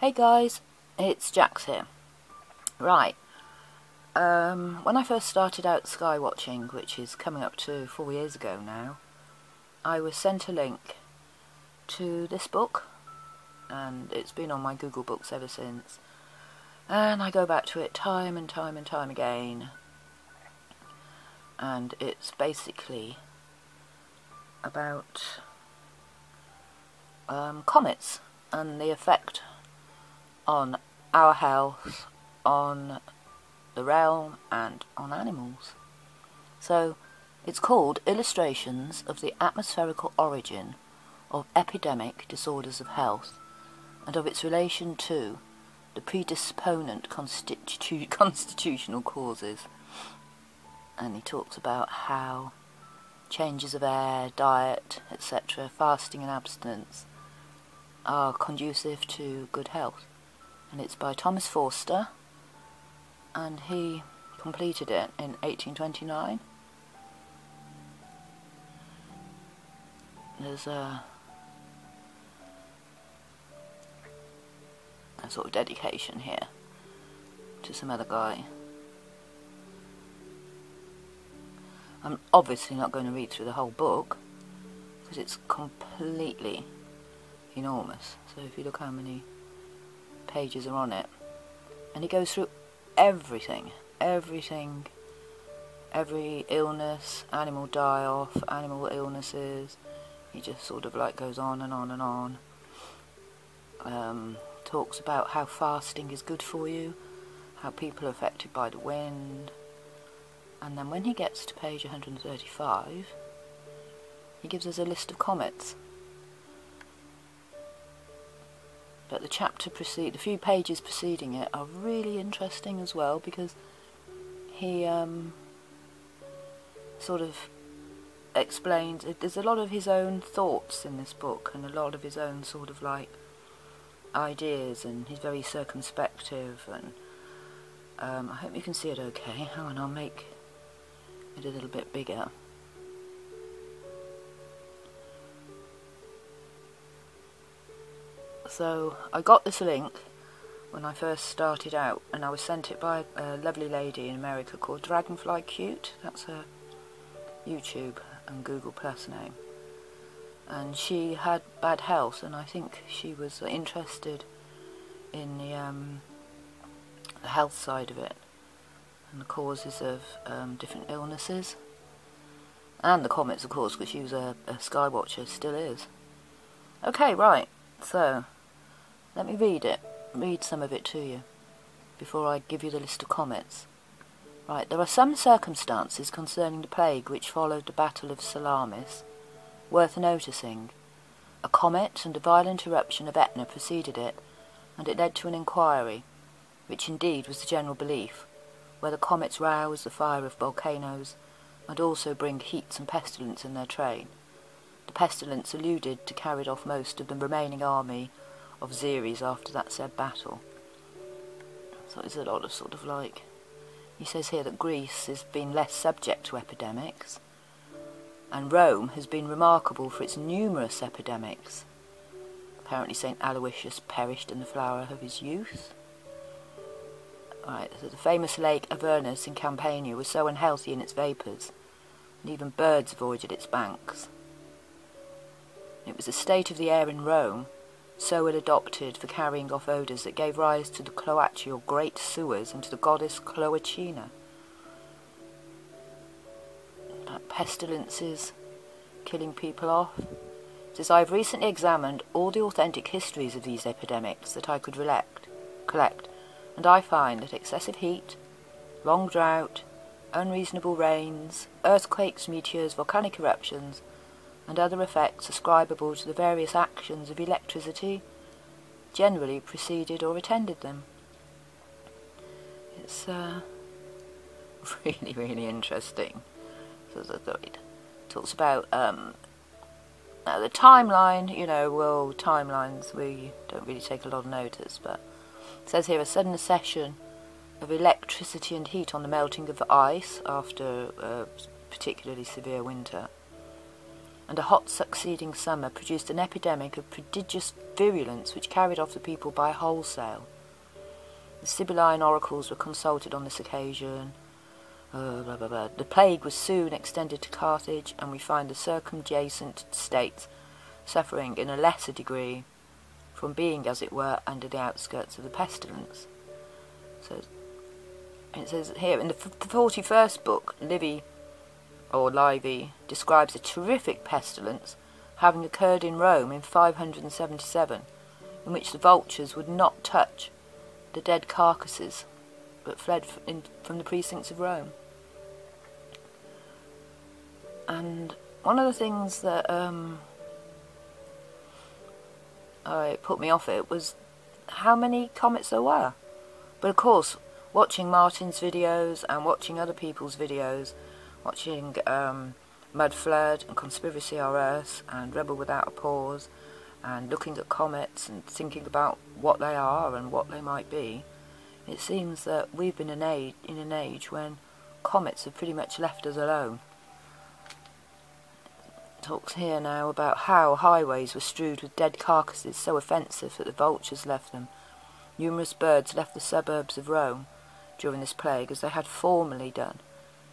Hey guys, it's Jax here. Right, when I first started out sky watching, which is coming up to 4 years ago now, I was sent a link to this book, and it's been on my Google Books ever since, and I go back to it time and time and time again, and it's basically about comets and the effect on our health, on the realm, and on animals. So it's called Illustrations of the Atmospherical Origin of Epidemic Disorders of Health and of its relation to the predisponent constitutional causes. And he talks about how changes of air, diet, etc., fasting and abstinence are conducive to good health. And it's by Thomas Forster, and he completed it in 1829. There's a sort of dedication here to some other guy. I'm obviously not going to read through the whole book because it's completely enormous. So if you look how many pages are on it, and he goes through everything, every illness, animal die-off, animal illnesses. He just sort of like goes on and on and on. Talks about how fasting is good for you, how people are affected by the wind, and then when he gets to page 135, he gives us a list of comets. But the few pages preceding it are really interesting as well, because he sort of explains, there's a lot of his own thoughts in this book, and a lot of his own sort of like ideas, and he's very circumspective, and I hope you can see it okay. Hang on, I'll make it a little bit bigger. So I got this link when I first started out, and I was sent it by a lovely lady in America called Dragonfly Cute. That's her YouTube and Google Plus name. And she had bad health, and I think she was interested in the health side of it and the causes of different illnesses, and the comets, of course, because she was a sky watcher, still is. Okay, right, so let me read some of it to you before I give you the list of comets. Right, there are some circumstances concerning the plague which followed the Battle of Salamis worth noticing. A comet and a violent eruption of Etna preceded it, and it led to an inquiry, which indeed was the general belief, whether comets rouse the fire of volcanoes and also bring heats and pestilence in their train. The pestilence alluded to carried off most of the remaining army of Xeres after that said battle. So there's a lot of sort of like, he says here that Greece has been less subject to epidemics, and Rome has been remarkable for its numerous epidemics. Apparently St. Aloysius perished in the flower of his youth. Right, so the famous lake Avernus in Campania was so unhealthy in its vapours, and even birds avoided its banks. It was the state of the air in Rome, so ill adopted for carrying off odours, that gave rise to the cloacae or great sewers, and to the goddess Cloacina. That pestilences killing people off. It says, I have recently examined all the authentic histories of these epidemics that I could collect, and I find that excessive heat, long drought, unreasonable rains, earthquakes, meteors, volcanic eruptions, and other effects ascribable to the various actions of electricity generally preceded or attended them. It's really, really interesting. So it talks about the timeline. You know, well, timelines we don't really take a lot of notice, but it says here a sudden accession of electricity and heat on the melting of ice after a particularly severe winter. and a hot succeeding summer produced an epidemic of prodigious virulence which carried off the people by wholesale. The Sibylline oracles were consulted on this occasion. The plague was soon extended to Carthage, and we find the circumjacent states suffering in a lesser degree from being, as it were, under the outskirts of the pestilence. So it says here in the 41st book, Livy describes a terrific pestilence having occurred in Rome in 577, in which the vultures would not touch the dead carcasses, but fled from the precincts of Rome. And one of the things that put me off it was how many comets there were. But of course, watching Martin's videos and watching other people's videos, watching Mud Flood and Conspiracy R Us and Rebel Without a Pause, and looking at comets and thinking about what they are and what they might be, it seems that we've been in an age when comets have pretty much left us alone. It talks here now about how highways were strewed with dead carcasses so offensive that the vultures left them. Numerous birds left the suburbs of Rome during this plague, as they had formerly done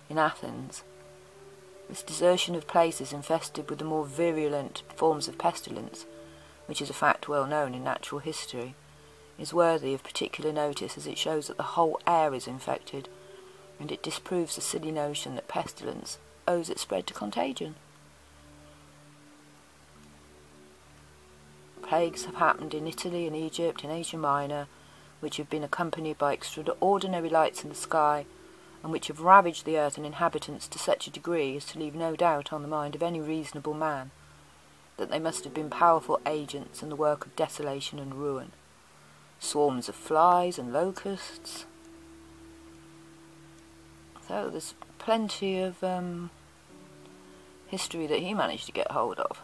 in Athens. This desertion of places infested with the more virulent forms of pestilence, which is a fact well known in natural history, is worthy of particular notice, as it shows that the whole air is infected, and it disproves the silly notion that pestilence owes its spread to contagion. Plagues have happened in Italy and Egypt, in Asia Minor, which have been accompanied by extraordinary lights in the sky, and which have ravaged the earth and inhabitants to such a degree as to leave no doubt on the mind of any reasonable man that they must have been powerful agents in the work of desolation and ruin. Swarms of flies and locusts. So there's plenty of history that he managed to get hold of.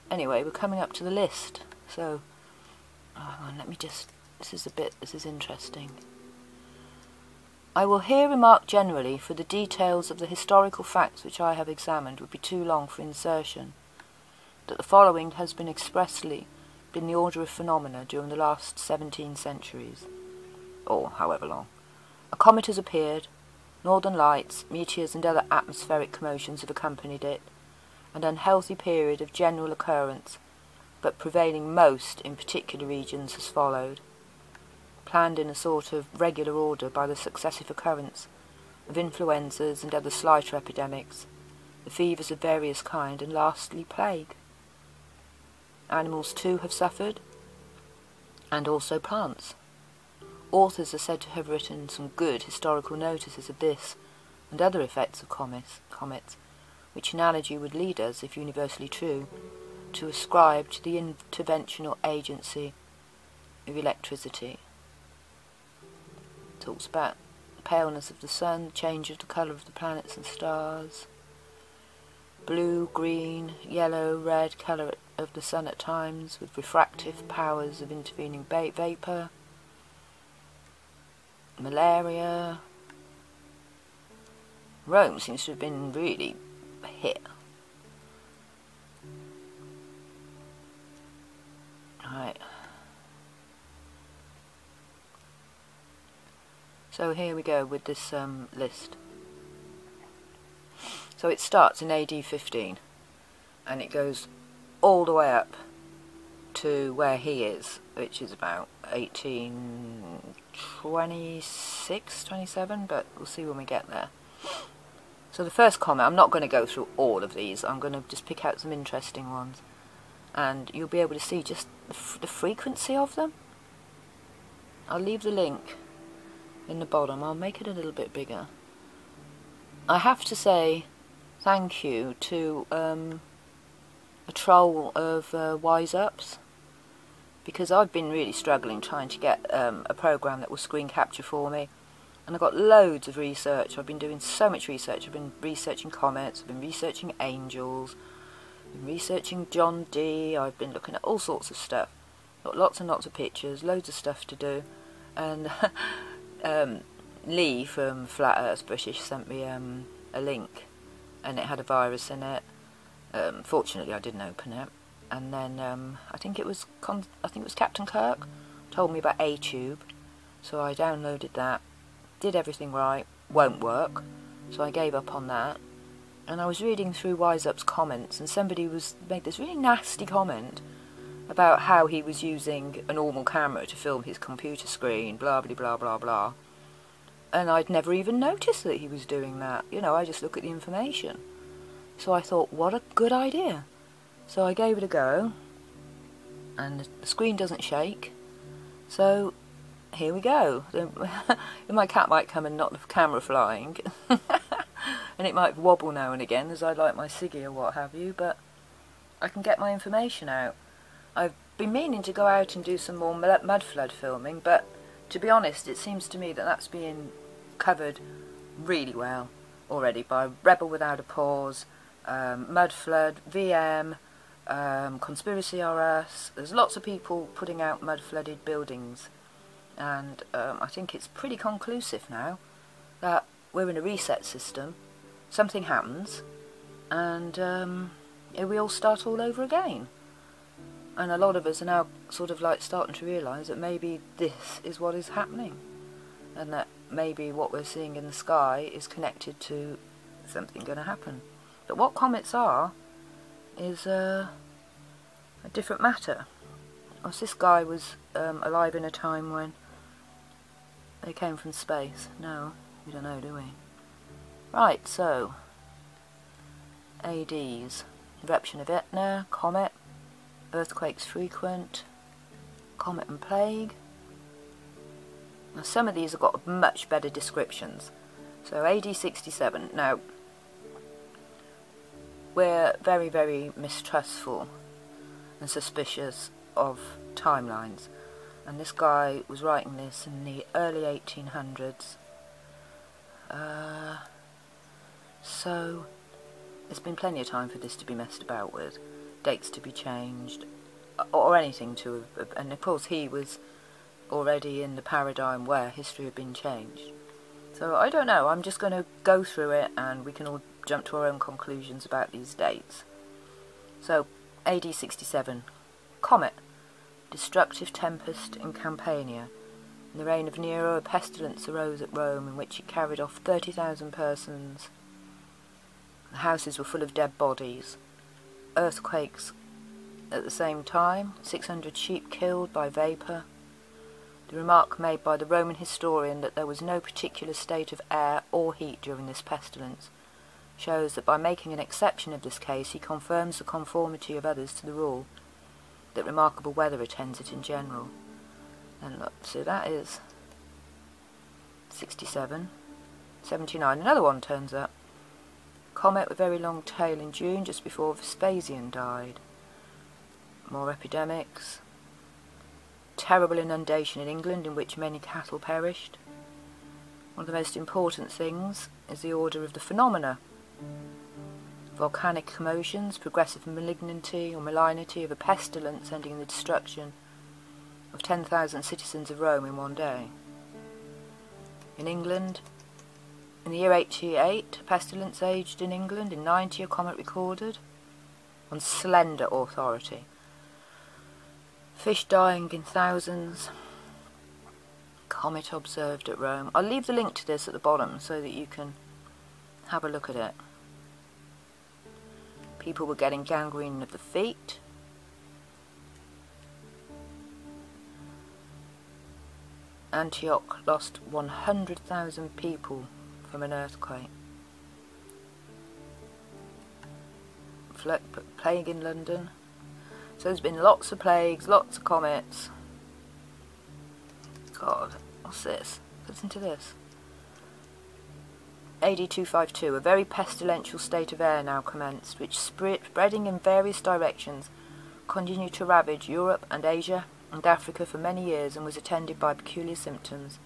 Anyway, we're coming up to the list. So, this is interesting. I will here remark generally, for the details of the historical facts which I have examined would be too long for insertion, that the following has been expressly been the order of phenomena during the last 17 centuries, or however long. A comet has appeared, northern lights, meteors and other atmospheric commotions have accompanied it, an unhealthy period of general occurrence, but prevailing most in particular regions, has followed, planned in a sort of regular order by the successive occurrence of influenzas and other slighter epidemics, the fevers of various kind, and lastly plague. Animals too have suffered, and also plants. Authors are said to have written some good historical notices of this and other effects of comets, which analogy would lead us, if universally true, to ascribe to the interventional agency of electricity. It talks about the paleness of the sun, the change of the colour of the planets and stars, blue, green, yellow, red colour of the sun at times, with refractive powers of intervening vapour, malaria. Rome seems to have been really hit. Right. So here we go with this list. So it starts in AD 15 and it goes all the way up to where he is, which is about 1826, 27, but we'll see when we get there. So the first comment, I'm not going to go through all of these, I'm going to just pick out some interesting ones, and you'll be able to see just the frequency of them. I'll leave the link in the bottom, I'll make it a little bit bigger. I have to say thank you to a troll of Wise Ups, because I've been really struggling trying to get a program that will screen capture for me, and I've got loads of research. I've been doing so much research. I've been researching comets, I've been researching angels, I've been researching John Dee, I've been looking at all sorts of stuff. Got lots and lots of pictures, loads of stuff to do, and Lee from Flat Earth British sent me a link and it had a virus in it. Fortunately, I didn't open it. And then I think it was Captain Kirk told me about A Tube, so I downloaded that, did everything right, won't work, so I gave up on that. And I was reading through Wise Up's comments, and somebody made this really nasty comment about how he was using a normal camera to film his computer screen, blah blah blah blah blah. And I'd never even noticed that he was doing that. You know, I just look at the information. So I thought, what a good idea. So I gave it a go, and the screen doesn't shake. So here we go. My cat might come and knock the camera flying, and it might wobble now and again as I light my ciggy or what have you, but I can get my information out. I've been meaning to go out and do some more mud flood filming, but to be honest, it seems to me that that's being covered really well already by Rebel Without a Pause, Mud Flood, VM, Conspiracy RS. There's lots of people putting out mud flooded buildings, and I think it's pretty conclusive now that we're in a reset system. Something happens, and we all start all over again. And a lot of us are now sort of like starting to realise that maybe this is what is happening, and that maybe what we're seeing in the sky is connected to something going to happen. But what comets are is a different matter. As this guy was alive in a time when they came from space. No, we don't know, do we? Right, so ADs, eruption of Etna, comet, earthquakes frequent, comet and plague. Now some of these have got much better descriptions. So AD 67. Now we're very, very mistrustful and suspicious of timelines, and this guy was writing this in the early 1800s. So there's been plenty of time for this to be messed about with, dates to be changed, or anything to have, and of course he was already in the paradigm where history had been changed. So I don't know, I'm just going to go through it and we can all jump to our own conclusions about these dates. So AD 67, comet, destructive tempest in Campania. In the reign of Nero, a pestilence arose at Rome in which it carried off 30,000 persons. The houses were full of dead bodies. Earthquakes at the same time, 600 sheep killed by vapour. The remark made by the Roman historian that there was no particular state of air or heat during this pestilence shows that by making an exception of this case he confirms the conformity of others to the rule, that remarkable weather attends it in general. And look, so that is 67. 79, another one turns up. Comet with very long tail in June, just before Vespasian died. More epidemics. Terrible inundation in England in which many cattle perished. One of the most important things is the order of the phenomena. Volcanic commotions, progressive malignity or malignity of a pestilence ending in the destruction of 10,000 citizens of Rome in one day. In England, in the year 88, a pestilence aged in England. In 90, a comet recorded on slender authority. Fish dying in thousands. Comet observed at Rome. I'll leave the link to this at the bottom so that you can have a look at it. People were getting gangrene of the feet. Antioch lost 100,000 people from an earthquake. Plague in London. So there's been lots of plagues, lots of comets. God, what's this? Listen to this. AD 252, a very pestilential state of air now commenced, which spreading in various directions continued to ravage Europe and Asia and Africa for many years and was attended by peculiar symptoms.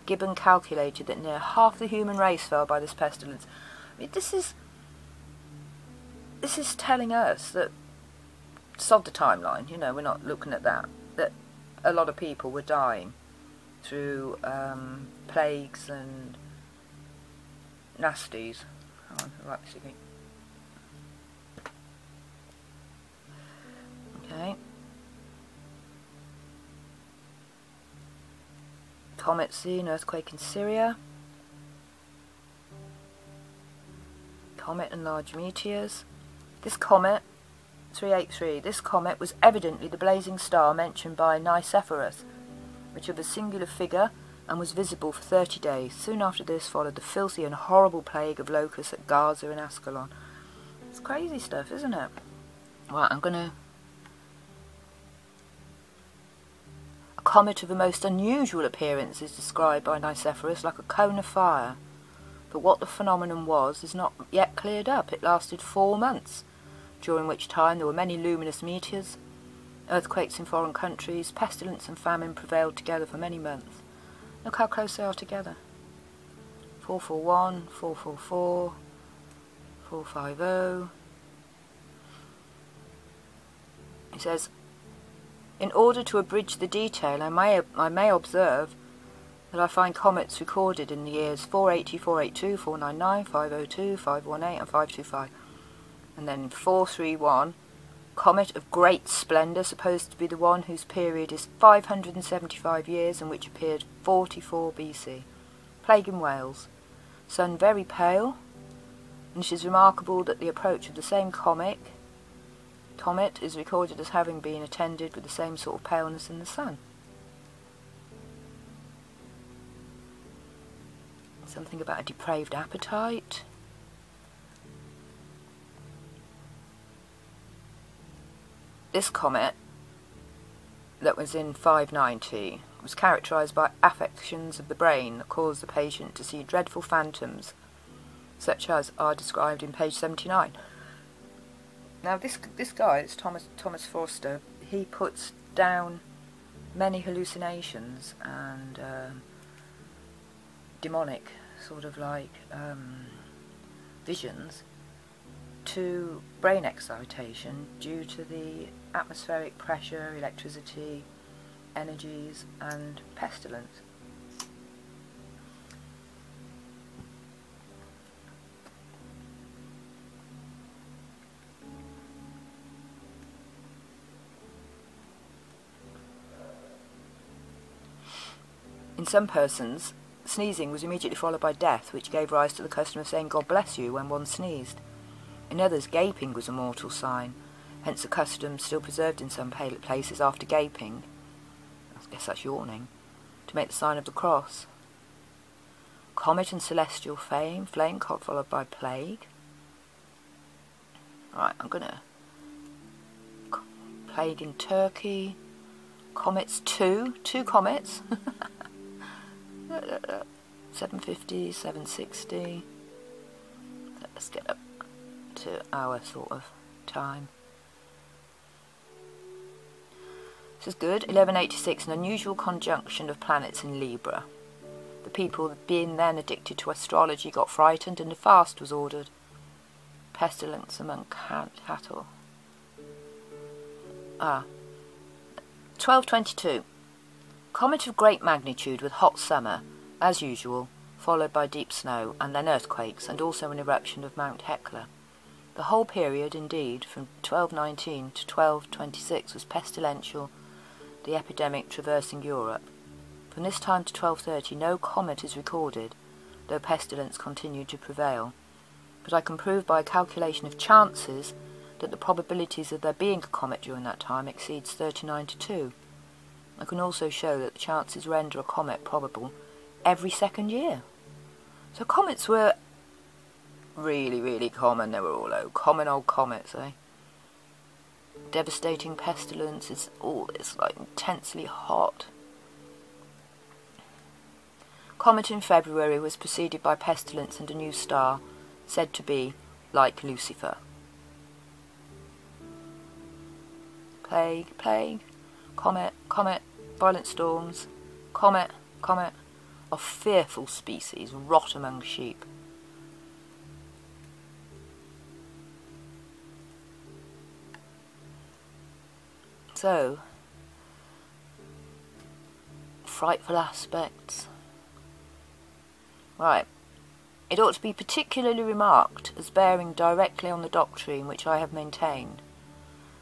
Gibbon calculated that near half the human race fell by this pestilence. I mean, this is telling us that, sod the timeline, you know, we're not looking at that, that a lot of people were dying through plagues and nasties. time. Right, actually. Okay. Comet seen, earthquake in Syria. Comet and large meteors. This comet, 383, this comet was evidently the blazing star mentioned by Nicephorus, which of a singular figure and was visible for 30 days. Soon after this followed the filthy and horrible plague of locusts at Gaza and Ascalon. It's crazy stuff, isn't it? Right, I'm gonna... A comet of a most unusual appearance is described by Nicephorus like a cone of fire. But what the phenomenon was is not yet cleared up. It lasted 4 months, during which time there were many luminous meteors, earthquakes in foreign countries, pestilence and famine prevailed together for many months. Look how close they are together. 441, 444, 450. It says, in order to abridge the detail, I may observe that I find comets recorded in the years 480, 482, 499, 502, 518 and 525. And then 431, comet of great splendour, supposed to be the one whose period is 575 years and which appeared 44 BC. Plague in Wales. Sun very pale, and it is remarkable that the approach of the same comet is recorded as having been attended with the same sort of paleness in the sun. Something about a depraved appetite. This comet, that was in 590, was characterised by affections of the brain that caused the patient to see dreadful phantoms, such as are described in page 79. Now this guy, it's Thomas Forster, he puts down many hallucinations and demonic sort of like visions to brain excitation due to the atmospheric pressure, electricity, energies and pestilence. In some persons, sneezing was immediately followed by death, which gave rise to the custom of saying God bless you when one sneezed. In others, gaping was a mortal sign, hence a custom still preserved in some places after gaping, I guess that's yawning, to make the sign of the cross. Comet and celestial flame followed by plague. Right, I'm gonna... Plague in Turkey. Comets 2 comets. 750, 760. Let's get up to our sort of time. This is good. 1186, an unusual conjunction of planets in Libra. The people, being then addicted to astrology, got frightened and a fast was ordered. Pestilence among cattle. 1222. Comet of great magnitude with hot summer, as usual, followed by deep snow, and then earthquakes, and also an eruption of Mount Hecla. The whole period, indeed, from 1219 to 1226 was pestilential, the epidemic traversing Europe. From this time to 1230 no comet is recorded, though pestilence continued to prevail. But I can prove by a calculation of chances that the probabilities of there being a comet during that time exceeds 39 to 2. I can also show that the chances render a comet probable every second year. So comets were really, really common. They were all common old comets, eh? Devastating pestilence, it's all this like intensely hot. Comet in February was preceded by pestilence and a new star, said to be like Lucifer. Plague, comet, violent storms, comet, of fearful species, rot among sheep. So, frightful aspects. Right, It ought to be particularly remarked as bearing directly on the doctrine which I have maintained,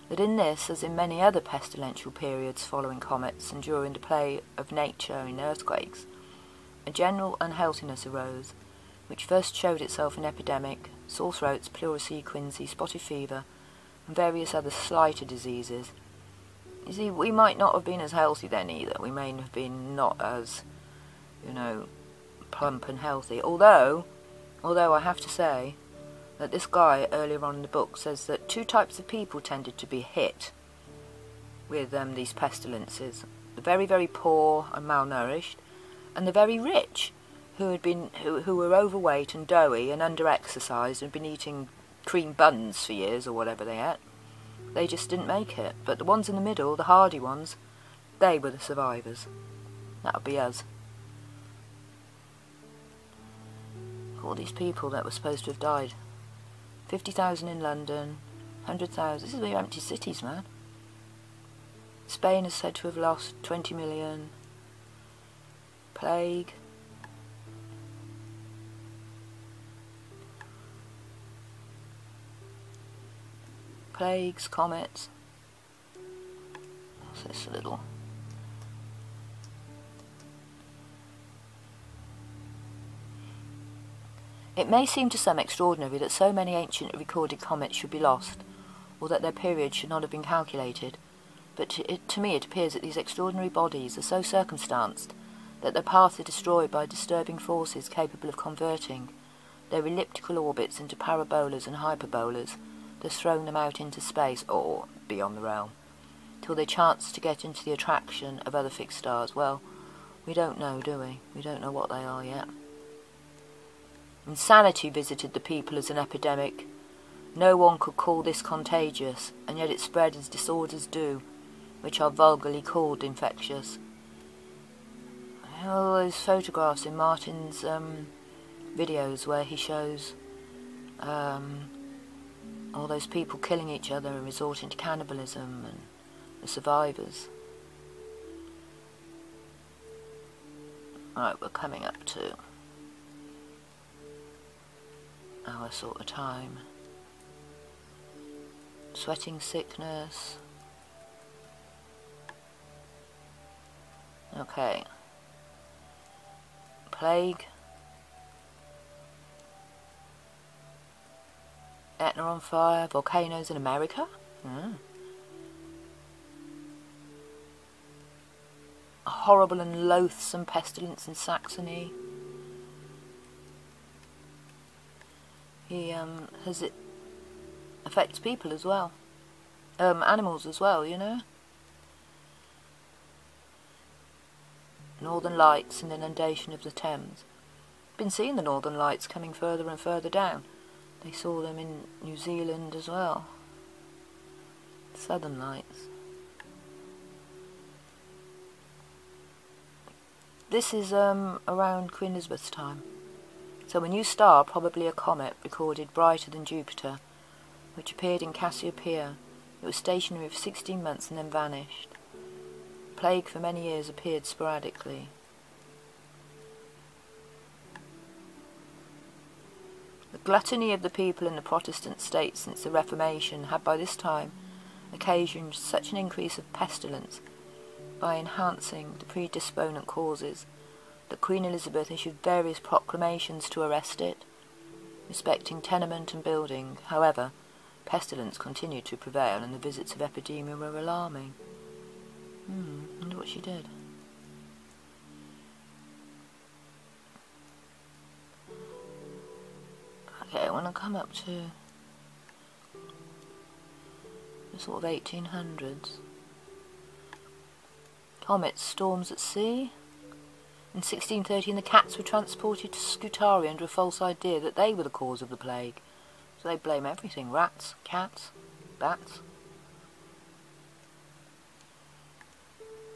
that in this, as in many other pestilential periods following comets and during the play of nature in earthquakes, a general unhealthiness arose, which first showed itself in epidemic, sore throats, pleurisy, quinsy, spotted fever, and various other slighter diseases. You see, we might not have been as healthy then either. We may have been not as, plump and healthy. Although I have to say that this guy earlier on in the book says that two types of people tended to be hit with these pestilences: the very, very poor and malnourished, and the very rich, who were overweight and doughy and under-exercised and been eating cream buns for years or whatever they ate. They just didn't make it. But the ones in the middle, the hardy ones, they were the survivors. That would be us. All these people that were supposed to have died. 50,000 in London, 100,000. This is where empty cities, man. Spain is said to have lost 20 million. Plague. Plagues, comets. What's this little? It may seem to some extraordinary that so many ancient recorded comets should be lost, or that their period should not have been calculated, but to me it appears that these extraordinary bodies are so circumstanced that their paths are destroyed by disturbing forces capable of converting their elliptical orbits into parabolas and hyperbolas, thus throwing them out into space, or beyond the realm, till they chance to get into the attraction of other fixed stars. Well, we don't know, do we? We don't know what they are yet. Insanity visited the people as an epidemic. No one could call this contagious, and yet it spread as disorders do, which are vulgarly called infectious. All those photographs in Martin's videos where he shows all those people killing each other and resorting to cannibalism, and the survivors. Right, we're coming up to our sort of time. Sweating sickness. Okay. Plague. Etna on fire. Volcanoes in America. A horrible and loathsome pestilence in Saxony. It affects people as well. Animals as well, Northern Lights and inundation of the Thames. Been seeing the Northern Lights coming further and further down. They saw them in New Zealand as well. Southern Lights. This is around Queen Elizabeth's time. So a new star, probably a comet, recorded brighter than Jupiter, which appeared in Cassiopeia. It was stationary for 16 months and then vanished. Plague for many years appeared sporadically. The gluttony of the people in the Protestant states since the Reformation had by this time occasioned such an increase of pestilence by enhancing the predisponent causes that Queen Elizabeth issued various proclamations to arrest it, respecting tenement and building. However, pestilence continued to prevail and the visits of epidemia were alarming. I wonder what she did. Okay, I want to come up to the sort of 1800s. Comets, storms at sea. In 1613 the cats were transported to Scutari under a false idea that they were the cause of the plague. So they blame everything: rats, cats, bats.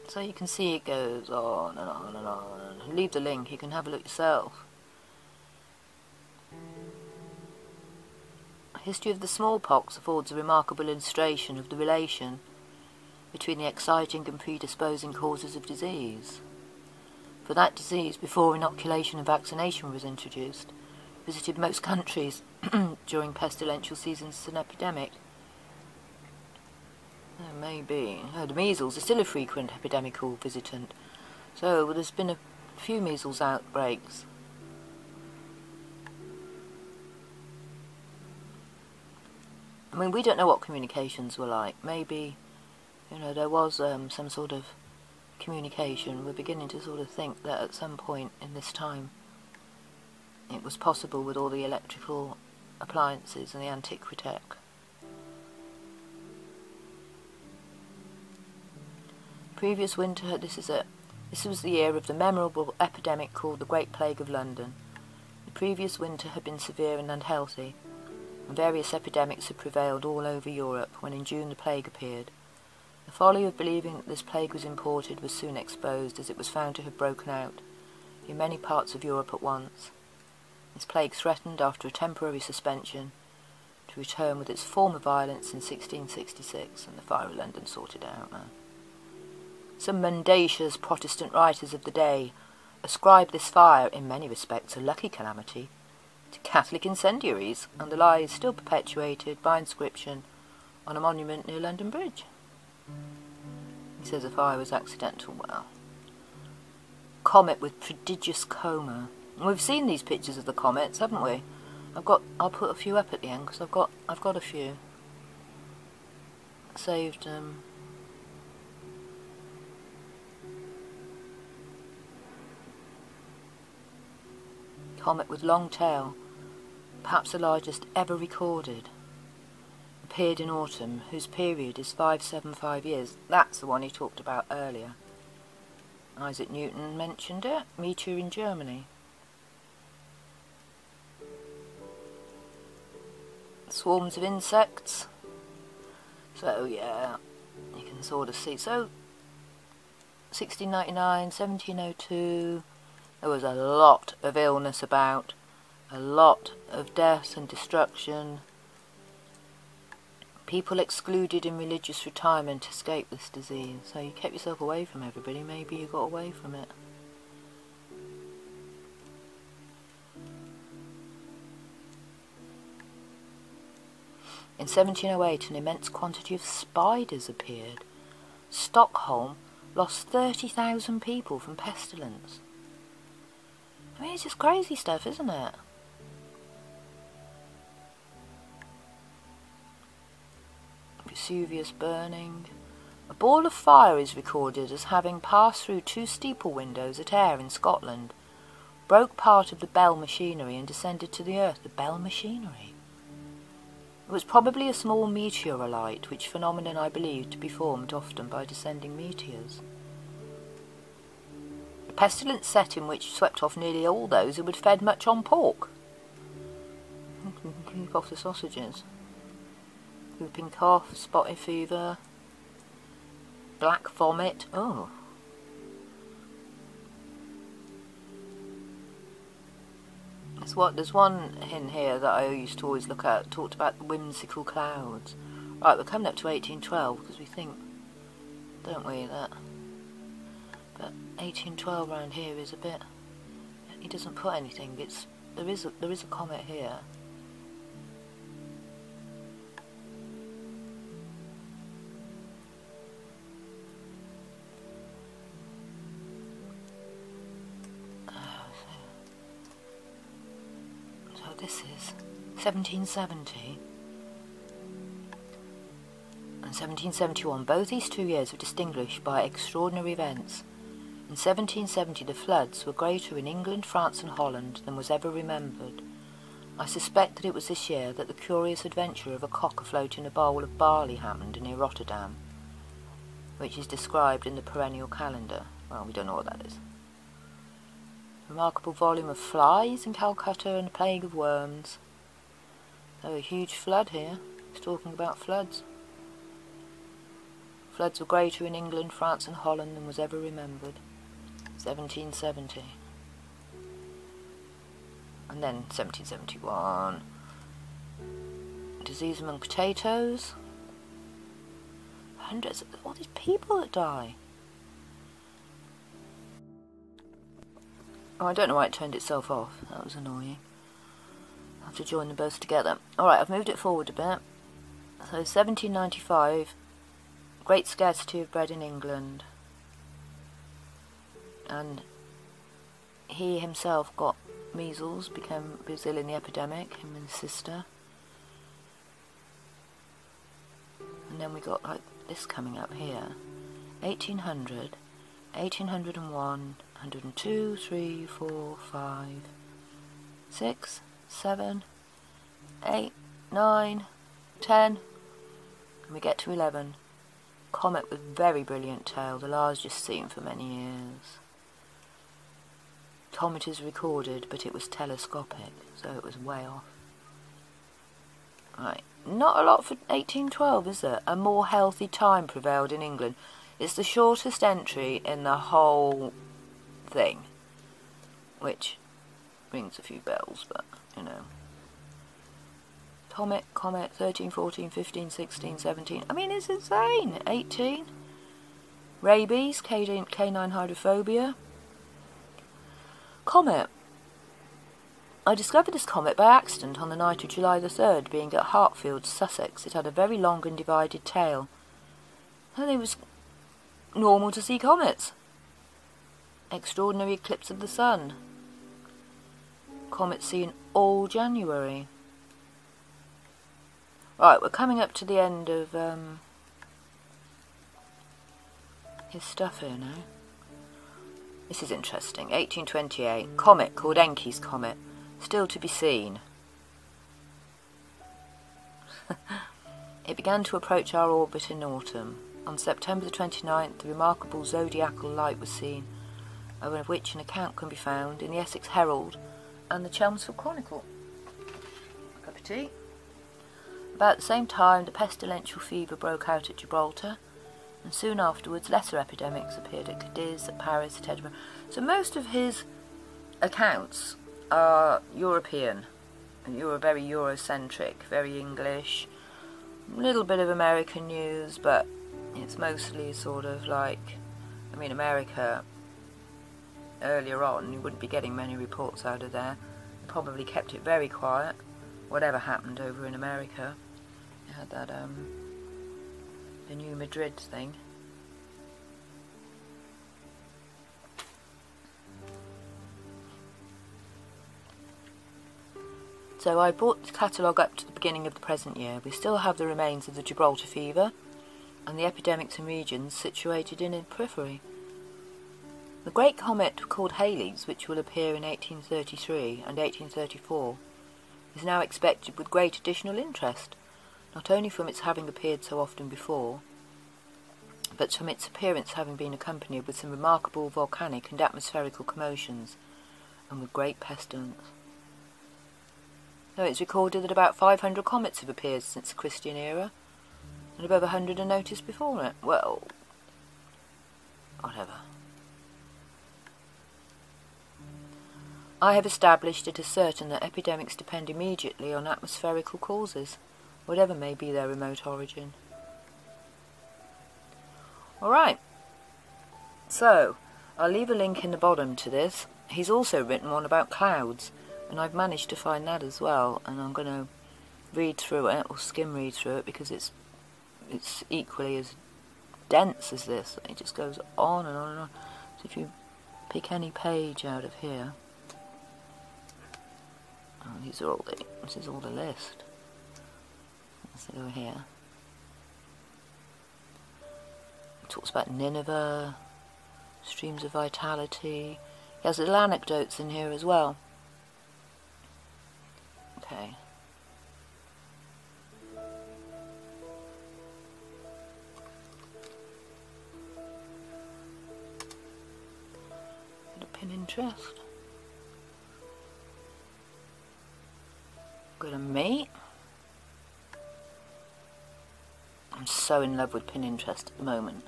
So you can see it goes on and on and on. Leave the link, you can have a look yourself. A history of the smallpox affords a remarkable illustration of the relation between the exciting and predisposing causes of disease. For that disease, before inoculation and vaccination was introduced, visited most countries during pestilential seasons as an epidemic. Maybe. The measles are still a frequent epidemical visitant. So there's been a few measles outbreaks. I mean, we don't know what communications were like. Maybe, you know, there was some sort of communication. We're beginning to sort of think that at some point in this time it was possible with all the electrical appliances and the antiquitech. Previous winter, this was the year of the memorable epidemic called the Great Plague of London. The previous winter had been severe and unhealthy, and various epidemics had prevailed all over Europe when in June the plague appeared. The folly of believing that this plague was imported was soon exposed, as it was found to have broken out in many parts of Europe at once. This plague threatened, after a temporary suspension, to return with its former violence in 1666, and the fire of London sorted out. Some mendacious Protestant writers of the day ascribed this fire, in many respects a lucky calamity, to Catholic incendiaries, and the lie is still perpetuated by inscription on a monument near London Bridge. He says the fire was accidental. Well, comet with prodigious coma. We've seen these pictures of the comets, haven't we? I'll put a few up at the end because I've got a few saved. Comet with long tail, perhaps the largest ever recorded, appeared in autumn, whose period is 575 years. That's the one he talked about earlier. Isaac Newton mentioned it. Meteor in Germany. Swarms of insects. So yeah, you can sort of see. So 1699, 1702, there was a lot of illness about, a lot of death and destruction. People excluded in religious retirement escaped this disease. So you kept yourself away from everybody, maybe you got away from it. In 1708 an immense quantity of spiders appeared. Stockholm lost 30,000 people from pestilence. I mean, it's just crazy stuff, isn't it? Vesuvius burning. A ball of fire is recorded as having passed through 2 steeple windows at Ayr in Scotland, broke part of the bell machinery and descended to the earth. The bell machinery? It was probably a small meteorolite, which phenomenon I believe to be formed often by descending meteors. A pestilence set in which swept off nearly all those who had fed much on pork. Keep off the sausages. Whooping cough, spotted fever, black vomit. Oh. There's one in here that I used to always look at, talked about the whimsical clouds. Right, we're coming up to 1812 because we think, don't we, that. But 1812 around here is a bit. He doesn't put anything. There is a comet here. This is 1770 and 1771. Both these 2 years were distinguished by extraordinary events. In 1770 the floods were greater in England, France and Holland than was ever remembered. I suspect that it was this year that the curious adventure of a cock afloat in a bowl of barley happened near Rotterdam, which is described in the perennial calendar. Well, we don't know what that is. Remarkable volume of flies in Calcutta and a plague of worms. Oh, a huge flood here. He's talking about floods. Floods were greater in England, France and Holland than was ever remembered. 1770. And then 1771. Disease among potatoes. Hundreds of all these people that die. Oh, I don't know why it turned itself off. That was annoying. I'll have to join them both together. Alright, I've moved it forward a bit. So 1795, great scarcity of bread in England. And he himself got measles, was ill in the epidemic, him and his sister. And then we got like this coming up here. 1800, 1801, 102, 3, 4, 5, 6, 7, 8, 9, 10, and we get to 11. Comet with very brilliant tail, the largest seen for many years. Comet is recorded, but it was telescopic, so it was way off. Right, not a lot for 1812, is there? A more healthy time prevailed in England. It's the shortest entry in the whole thing, which rings a few bells, but, you know. Comet, 13, 14, 15, 16, 17. I mean, it's insane. 18. Rabies, canine hydrophobia. Comet. I discovered this comet by accident on the night of July the 3rd, being at Hartfield, Sussex. It had a very long and divided tail. And it was normal to see comets. Extraordinary eclipse of the sun. Comet seen all January. Right, we're coming up to the end of his stuff here now. This is interesting. 1828. Comet called Encke's Comet. Still to be seen. It began to approach our orbit in autumn. On September the 29th, the remarkable zodiacal light was seen, of which an account can be found in the Essex Herald and the Chelmsford Chronicle. A cup of tea. About the same time, the pestilential fever broke out at Gibraltar, and soon afterwards lesser epidemics appeared at Cadiz, at Paris, at Edinburgh. So most of his accounts are European, and very Eurocentric, very English, a little bit of American news, but it's mostly sort of like, I mean, America, earlier on, you wouldn't be getting many reports out of there. They probably kept it very quiet, whatever happened over in America. You had that, the new Madrid thing. So I brought the catalogue up to the beginning of the present year. We still have the remains of the Gibraltar fever and the epidemics in regions situated in its periphery. The great comet called Halley's, which will appear in 1833 and 1834, is now expected with great additional interest, not only from its having appeared so often before, but from its appearance having been accompanied with some remarkable volcanic and atmospherical commotions, and with great pestilence. So it's recorded that about 500 comets have appeared since the Christian era, and above 100 are noticed before it. Well, whatever. I have established it as certain that epidemics depend immediately on atmospherical causes, whatever may be their remote origin. Alright, so I'll leave a link in the bottom to this. He's also written one about clouds, and I've managed to find that as well, and I'm going to read through it, or skim read through it, because it's equally as dense as this. It just goes on and on and on. So if you pick any page out of here, this is all the list. Let's go here. It talks about Nineveh, streams of vitality. He has little anecdotes in here as well. Okay. Bit of Pinterest. Got a mate. I'm so in love with Pinterest at the moment.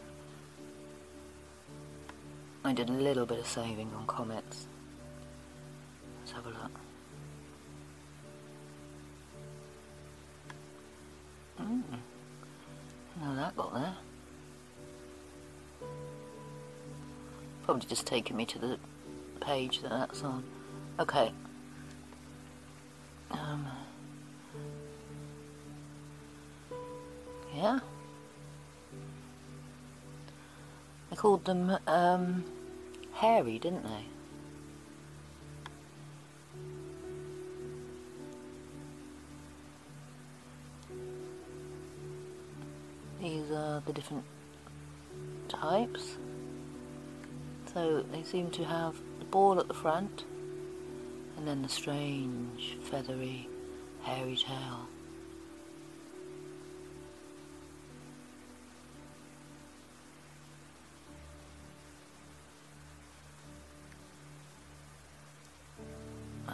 I did a little bit of saving on comets. Let's have a look. How that got there. Probably just taken me to the page that's on. Okay. Yeah. They called them hairy, didn't they? These are the different types. So they seem to have the ball at the front and then the strange, feathery, hairy tail.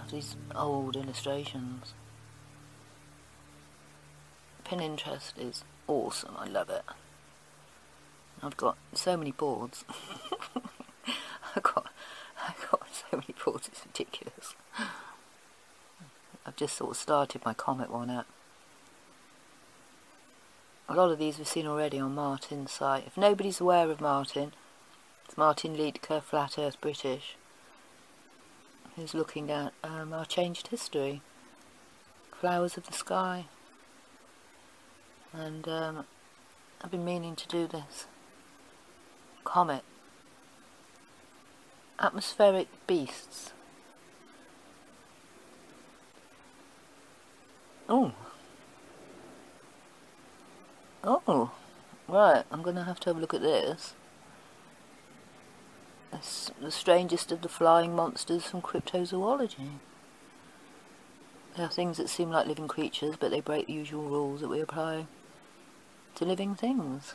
These old illustrations. Pinterest is awesome, I love it. I've got so many boards. I've got so many boards, it's ridiculous. I've just sort of started my Comet one up. A lot of these we've seen already on Martin's site. If nobody's aware of Martin, it's Martin Liedtke, Flat Earth British, who's looking at our changed history, flowers of the sky, and I've been meaning to do this. Comet, atmospheric beasts. Oh, right, I'm going to have a look at this. It's the strangest of the flying monsters from cryptozoology. They are things that seem like living creatures, but they break the usual rules that we apply to living things.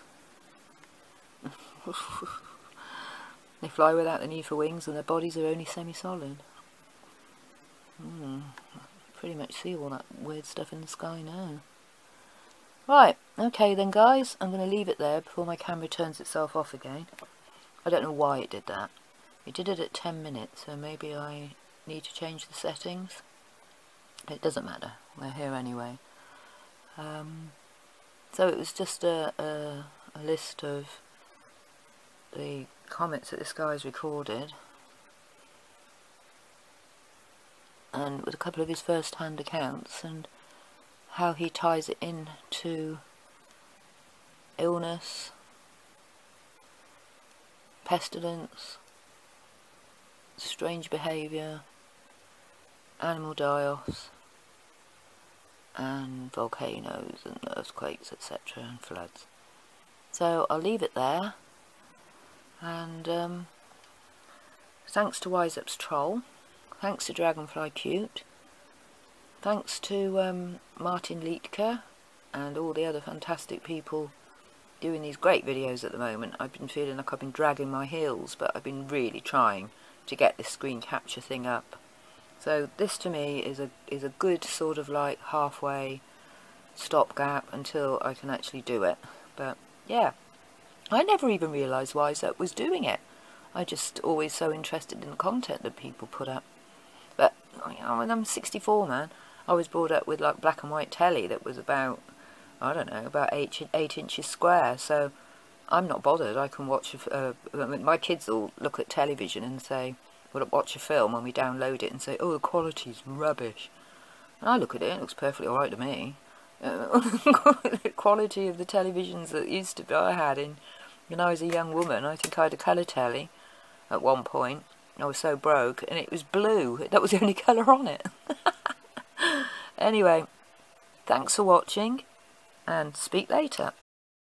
They fly without the need for wings, and their bodies are only semi-solid. Pretty much see all that weird stuff in the sky now. Right, okay then guys, I'm going to leave it there before my camera turns itself off again. I don't know why it did that. It did it at 10 minutes, so maybe I need to change the settings. It doesn't matter, we're here anyway. So it was just a list of the comets that this guy's recorded, and with a couple of his first-hand accounts and how he ties it in to illness, pestilence, strange behaviour, animal die-offs, and volcanoes and earthquakes, etc., and floods. So I'll leave it there, and thanks to Wise Up's Troll, thanks to Dragonfly Cute, thanks to Martin Liedtke and all the other fantastic people doing these great videos at the moment. I've been feeling like I've been dragging my heels, but I've been really trying to get this screen capture thing up. So this to me is a good sort of like halfway stopgap until I can actually do it. But yeah, I never even realised Wise Up was doing it. I just always so interested in the content that people put up. But you know, when I'm 64, man, I was brought up with like black and white telly that was about, I don't know, about 8 inches square, so I'm not bothered. I can watch, my kids will look at television and say, we'll watch a film when we download it and say, oh, the quality's rubbish. And I look at it, it looks perfectly alright to me. The quality of the televisions that used to be, I had when I was a young woman, I think I had a colour telly at one point. I was so broke, and it was blue. That was the only colour on it. Anyway, thanks for watching, and speak later.